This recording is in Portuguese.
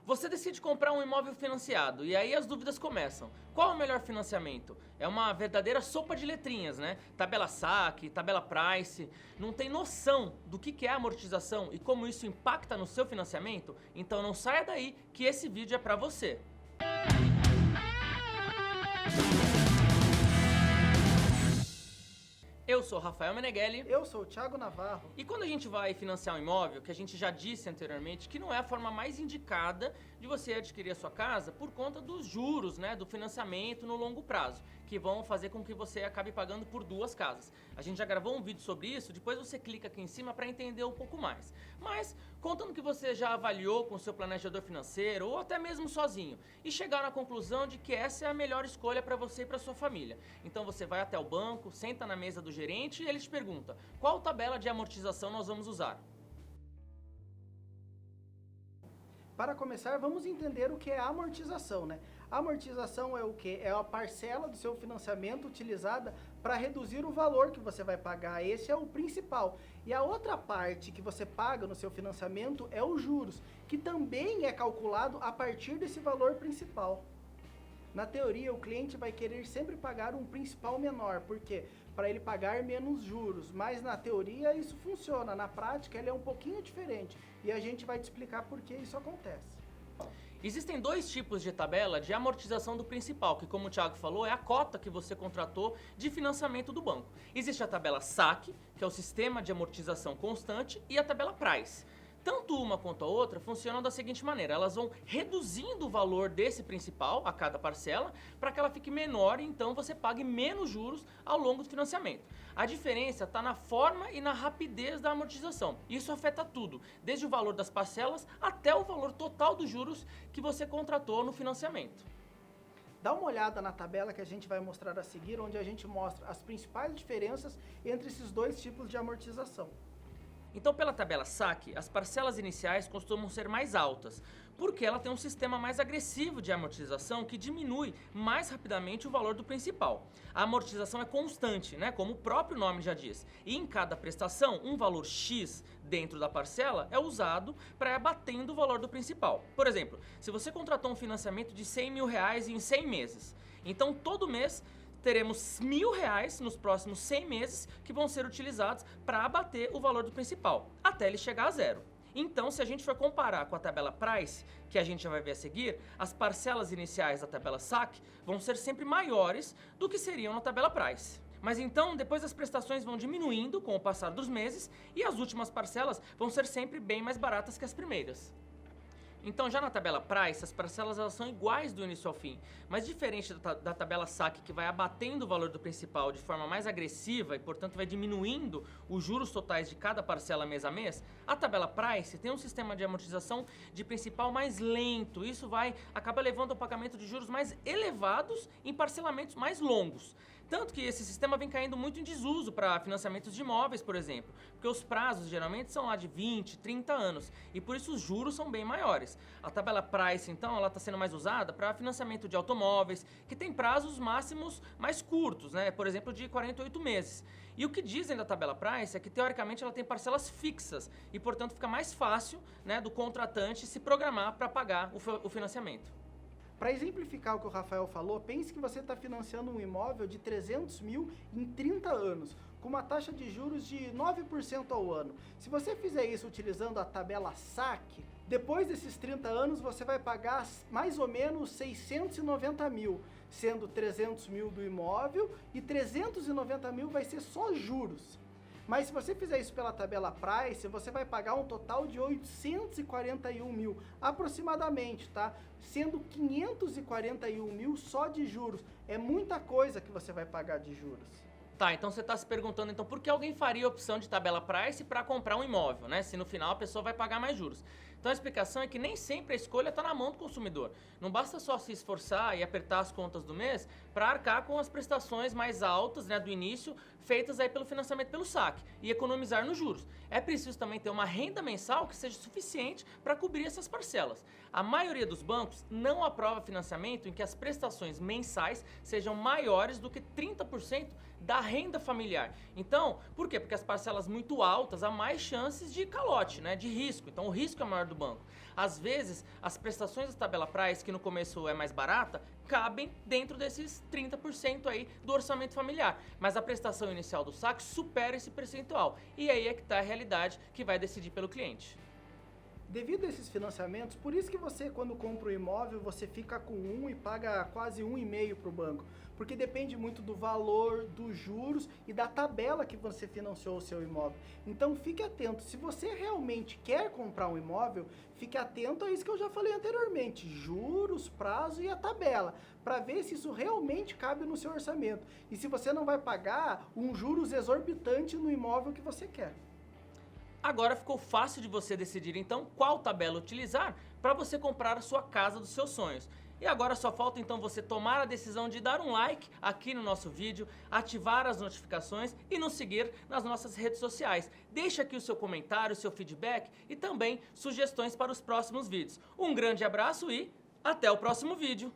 Você decide comprar um imóvel financiado e aí as dúvidas começam. Qual é o melhor financiamento? É uma verdadeira sopa de letrinhas, né? Tabela saque, tabela price. Não tem noção do que é amortização e como isso impacta no seu financiamento? Então não saia daí que esse vídeo é para você. Eu sou Rafael Meneghelli. Eu sou o Thiago Navarro. E quando a gente vai financiar um imóvel, que a gente já disse anteriormente que não é a forma mais indicada de você adquirir a sua casa por conta dos juros, né, do financiamento no longo prazo, que vão fazer com que você acabe pagando por duas casas. A gente já gravou um vídeo sobre isso, depois você clica aqui em cima para entender um pouco mais. Mas, contando que você já avaliou com o seu planejador financeiro ou até mesmo sozinho e chegaram à conclusão de que essa é a melhor escolha para você e para sua família. Então você vai até o banco, senta na mesa do gerente e ele te pergunta: qual tabela de amortização nós vamos usar? Para começar, vamos entender o que é amortização, né? A amortização é o quê? É a parcela do seu financiamento utilizada para reduzir o valor que você vai pagar. Esse é o principal. E a outra parte que você paga no seu financiamento é os juros, que também é calculado a partir desse valor principal. Na teoria, o cliente vai querer sempre pagar um principal menor, porque para ele pagar menos juros, mas na teoria isso funciona, na prática ele é um pouquinho diferente e a gente vai te explicar por que isso acontece. Existem dois tipos de tabela de amortização do principal, que como o Thiago falou, é a cota que você contratou de financiamento do banco. Existe a tabela saque, que é o sistema de amortização constante, e a tabela price. Tanto uma quanto a outra funcionam da seguinte maneira: elas vão reduzindo o valor desse principal a cada parcela para que ela fique menor e então você pague menos juros ao longo do financiamento. A diferença está na forma e na rapidez da amortização. Isso afeta tudo, desde o valor das parcelas até o valor total dos juros que você contratou no financiamento. Dá uma olhada na tabela que a gente vai mostrar a seguir, onde a gente mostra as principais diferenças entre esses dois tipos de amortização. Então, pela tabela saque, as parcelas iniciais costumam ser mais altas, porque ela tem um sistema mais agressivo de amortização que diminui mais rapidamente o valor do principal. A amortização é constante, né, como o próprio nome já diz, e em cada prestação, um valor X dentro da parcela é usado para ir abatendo o valor do principal. Por exemplo, se você contratou um financiamento de R$100 mil em 100 meses, então todo mês teremos R$1.000 nos próximos 100 meses que vão ser utilizados para abater o valor do principal, até ele chegar a zero. Então, se a gente for comparar com a tabela price, que a gente já vai ver a seguir, as parcelas iniciais da tabela saque vão ser sempre maiores do que seriam na tabela price. Mas então, depois as prestações vão diminuindo com o passar dos meses e as últimas parcelas vão ser sempre bem mais baratas que as primeiras. Então, já na tabela price, as parcelas elas são iguais do início ao fim, mas diferente da tabela saque, que vai abatendo o valor do principal de forma mais agressiva e, portanto, vai diminuindo os juros totais de cada parcela mês a mês, a tabela price tem um sistema de amortização de principal mais lento. Isso acaba levando ao pagamento de juros mais elevados em parcelamentos mais longos. Tanto que esse sistema vem caindo muito em desuso para financiamentos de imóveis, por exemplo, porque os prazos geralmente são lá de 20, 30 anos e por isso os juros são bem maiores. A tabela price, então, ela está sendo mais usada para financiamento de automóveis, que tem prazos máximos mais curtos, né? Por exemplo, de 48 meses. E o que dizem da tabela price é que, teoricamente, ela tem parcelas fixas e, portanto, fica mais fácil, né, do contratante se programar para pagar o financiamento. Para exemplificar o que o Rafael falou, pense que você está financiando um imóvel de 300 mil em 30 anos, com uma taxa de juros de 9% ao ano. Se você fizer isso utilizando a tabela saque, depois desses 30 anos você vai pagar mais ou menos 690 mil, sendo 300 mil do imóvel e 390 mil vai ser só juros. Mas se você fizer isso pela tabela price, você vai pagar um total de 841 mil, aproximadamente, tá? Sendo 541 mil só de juros. É muita coisa que você vai pagar de juros. Tá, então você está se perguntando então por que alguém faria a opção de tabela price para comprar um imóvel, né? Se no final a pessoa vai pagar mais juros. Então a explicação é que nem sempre a escolha está na mão do consumidor. Não basta só se esforçar e apertar as contas do mês para arcar com as prestações mais altas, né, do início, feitas aí pelo financiamento pelo saque e economizar nos juros. É preciso também ter uma renda mensal que seja suficiente para cobrir essas parcelas. A maioria dos bancos não aprova financiamento em que as prestações mensais sejam maiores do que 30% da renda familiar. Então, por quê? Porque as parcelas muito altas há mais chances de calote, né? De risco. Então, o risco é maior do banco. Às vezes, as prestações da tabela Price, que no começo é mais barata, cabem dentro desses 30% aí do orçamento familiar. Mas a prestação inicial do saque supera esse percentual. E aí é que está a realidade que vai decidir pelo cliente. Devido a esses financiamentos, por isso que você, quando compra um imóvel, você fica com 1 e paga quase 1,5 para o banco. Porque depende muito do valor, dos juros e da tabela que você financiou o seu imóvel. Então fique atento, se você realmente quer comprar um imóvel, fique atento a isso que eu já falei anteriormente, juros, prazo e a tabela, para ver se isso realmente cabe no seu orçamento. E se você não vai pagar um juros exorbitante no imóvel que você quer. Agora ficou fácil de você decidir então qual tabela utilizar para você comprar a sua casa dos seus sonhos. E agora só falta então você tomar a decisão de dar um like aqui no nosso vídeo, ativar as notificações e nos seguir nas nossas redes sociais. Deixe aqui o seu comentário, o seu feedback e também sugestões para os próximos vídeos. Um grande abraço e até o próximo vídeo!